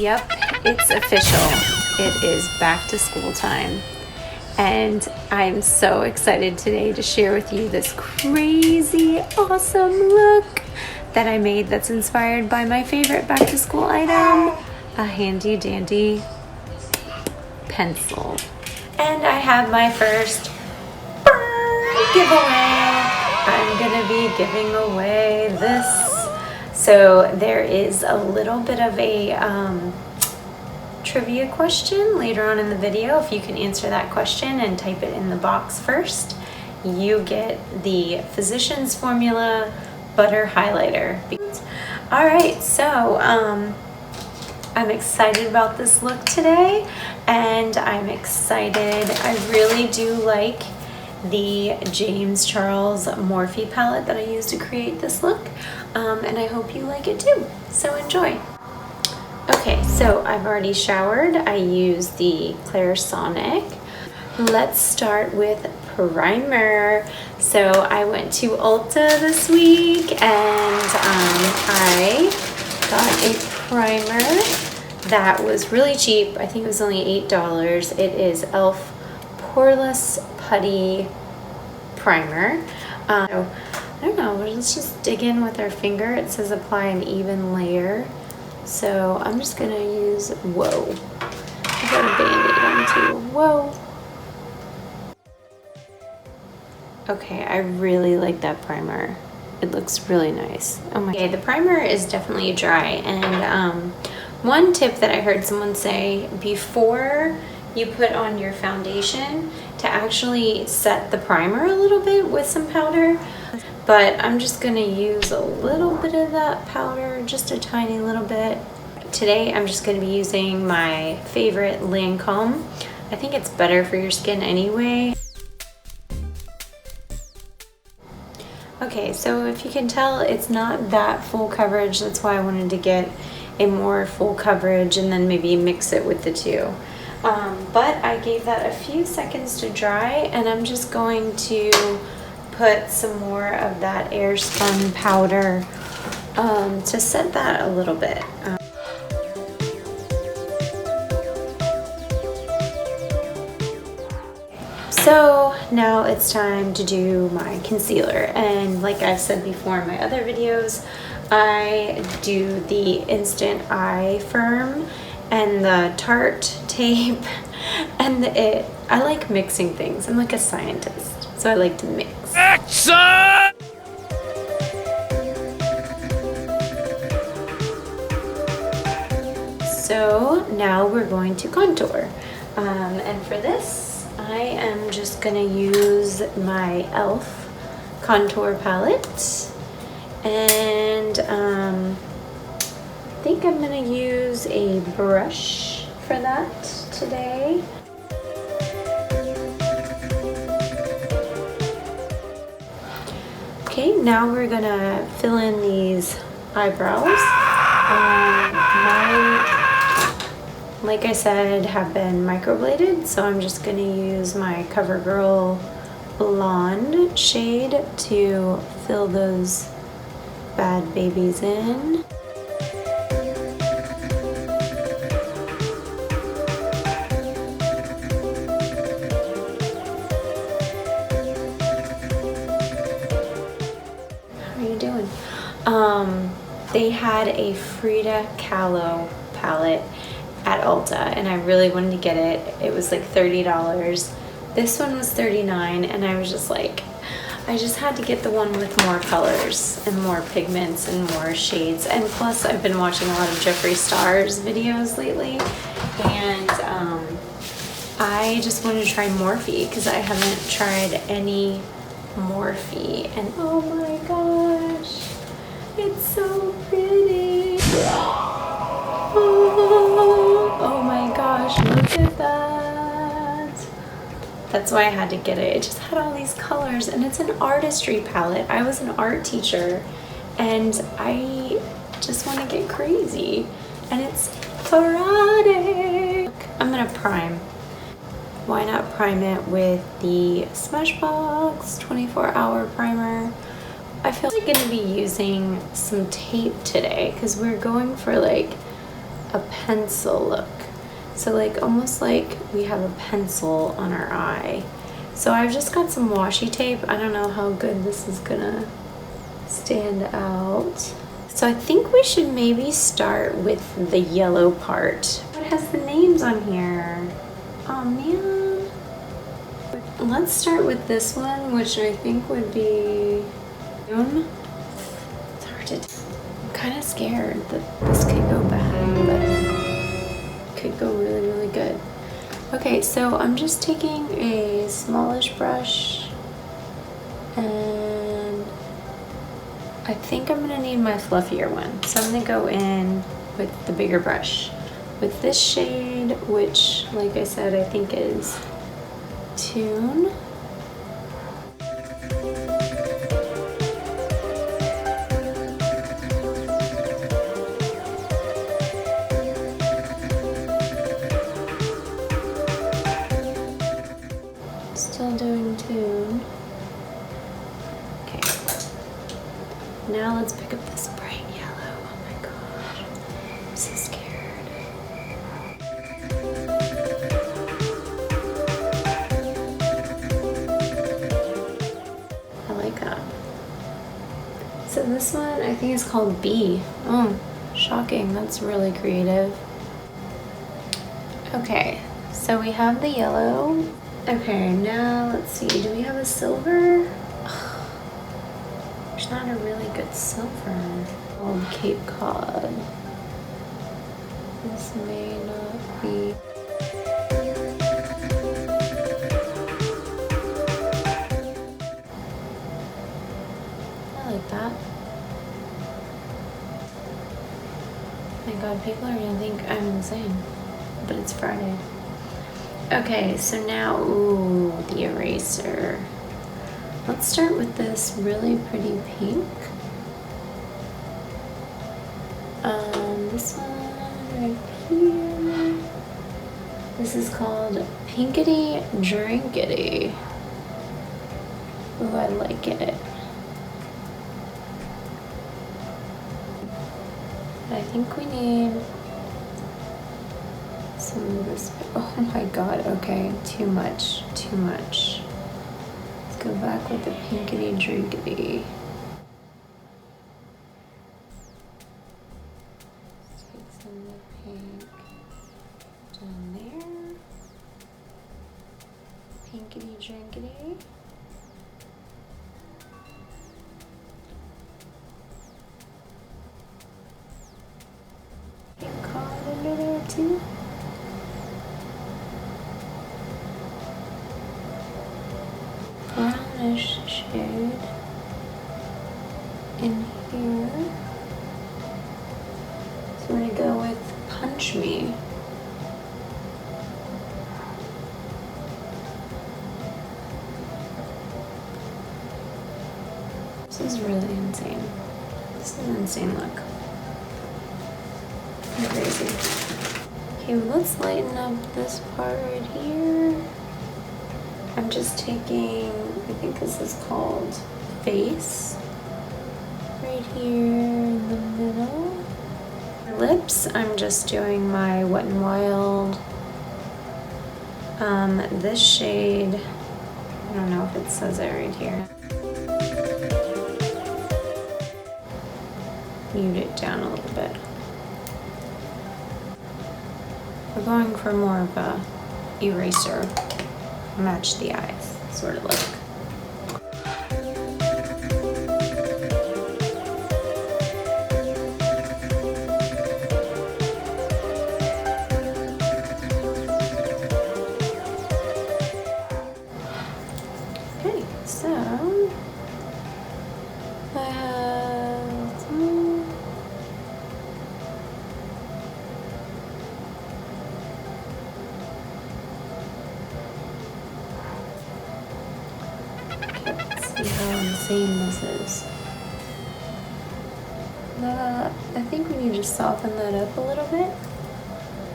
Yep, it's official. It is back to school time. And I'm so excited today to share with you this crazy awesome look that I made that's inspired by my favorite back to school item, a handy dandy pencil. And I have my first giveaway. I'm gonna be giving away this. So there is a little bit of a trivia question later on in the video. If you can answer that question and type it in the box first, you get the Physicians Formula Butter Highlighter. All right, so I'm excited about this look today, and I'm excited. I really do like the James Charles Morphe palette that I used to create this look, and I hope you like it too. So enjoy. Okay, so I've already showered. I used the Clairsonic. Let's start with primer. So I went to Ulta this week and I got a primer that was really cheap. I think it was only $8. It is e.l.f. Poreless Putty Primer. I don't know, let's just dig in with our finger. It says apply an even layer. So I'm just gonna use, whoa, I got a Band-Aid on too, whoa. Okay, I really like that primer. It looks really nice. Oh my. Okay, the primer is definitely dry, and one tip that I heard someone say before you put on your foundation to actually set the primer a little bit with some powder. But I'm just gonna use a little bit of that powder, just a tiny little bit. Today I'm just gonna be using my favorite Lancome. I think it's better for your skin anyway. Okay, so if you can tell, it's not that full coverage. That's why I wanted to get a more full coverage and then maybe mix it with the two. But I gave that a few seconds to dry, and I'm just going to put some more of that Airspun powder to set that a little bit. So now it's time to do my concealer, and like I've said before in my other videos, I do the Instant Eye Firm and the Tarte tape and the It. I like mixing things. I'm like a scientist, so I like to mix. Action! So now we're going to contour, and for this I am just gonna use my e.l.f. contour palette, and I think I'm gonna use a brush for that today. Okay, now we're gonna fill in these eyebrows. Like I said, have been microbladed, so I'm just gonna use my CoverGirl Blonde shade to fill those bad babies in. They had a Frida Kahlo palette at Ulta, and I really wanted to get it. It was like $30. This one was $39, and I was just like, I just had to get the one with more colors and more pigments and more shades. And plus, I've been watching a lot of Jeffree Star's videos lately, and I just wanted to try Morphe because I haven't tried any Morphe, and oh my gosh, it's so pretty. Oh my gosh, look at that. That's why I had to get it. It just had all these colors, and it's an artistry palette. I was an art teacher, and I just want to get crazy, and it's Friday. I'm gonna prime. Why not prime it with the Smashbox 24-hour primer? I feel like I'm gonna be using some tape today because we're going for like a pencil look. So like almost like we have a pencil on our eye. So I've just got some washi tape. I don't know how good this is gonna stand out. So I think we should maybe start with the yellow part. It has the names on here. Oh man. Let's start with this one, which I think would be June. It's hard to tell. I'm kind of scared that this could go bad, but it could go really, really good. Okay, so I'm just taking a smallish brush and I think I'm gonna need my fluffier one. So I'm gonna go in with the bigger brush with this shade, which, like I said, I think is Tune. Still doing Tune. Okay. Now let's pick up this bright yellow. Oh my gosh. I'm so scared. I like that. So this one I think is called B. Oh, shocking. That's really creative. Okay, so we have the yellow. Okay, now let's see. Do we have a silver? Ugh, there's not a really good silver. Called Cape Cod. This may not be. I like that. Oh my god, people are gonna think I'm insane. But it's Friday. Okay, so now, ooh, the eraser. Let's start with this really pretty pink. This one right here. This is called Pinkity Drinkity. Ooh, I like it. I think we need some of this. Oh my god, okay, too much, too much. Let's go back with the Pinkity Drinkity. Take some of the pink down there. Pinkity Drinkity. Pink card under there too. Brownish shade in here. So we're gonna go with Punch Me. This is really insane. This is an insane look. I'm crazy. Okay, let's lighten up this part right here. I'm just taking, I think this is called Face, right here in the middle. For lips, I'm just doing my Wet n Wild. This shade, I don't know if it says it right here. Mute it down a little bit. We're going for more of a eraser, match the eyes sort of look. Okay, so I have see how insane this is. I think we need to soften that up a little bit.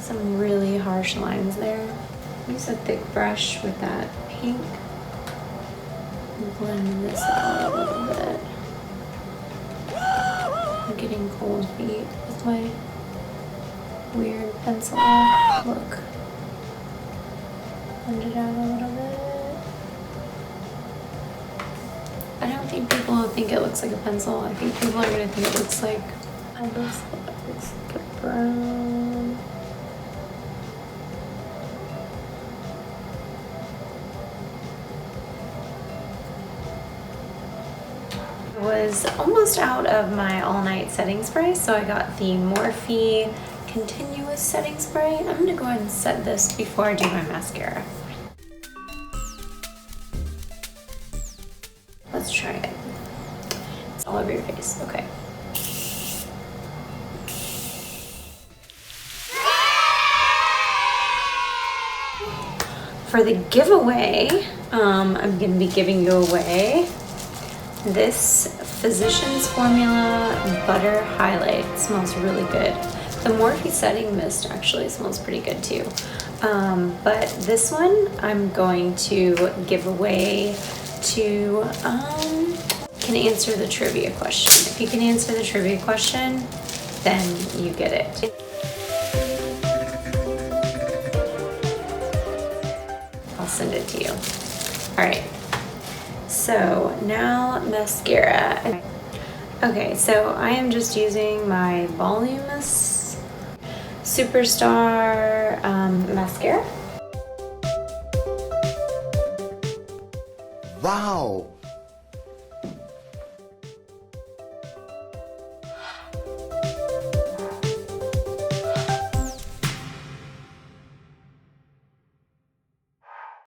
Some really harsh lines there. Use a thick brush with that pink. And blend this out a little bit. I'm getting cold feet with my weird pencil look. Blend it out a little bit. I don't think people will think it looks like a pencil. I think people are going to think it looks like, this looks like a brown. I was almost out of my all-night setting spray, so I got the Morphe continuous setting spray. I'm going to go ahead and set this before I do my mascara. Let's try it. It's all over your face. Okay. For the giveaway, I'm going to be giving you away this Physicians Formula Butter Highlight. It smells really good. The Morphe Setting Mist actually smells pretty good too. But this one I'm going to give away to, can answer the trivia question. If you can answer the trivia question, then you get it. I'll send it to you. All right. So now mascara. Okay, so I am just using my Voluminous Superstar mascara. Wow,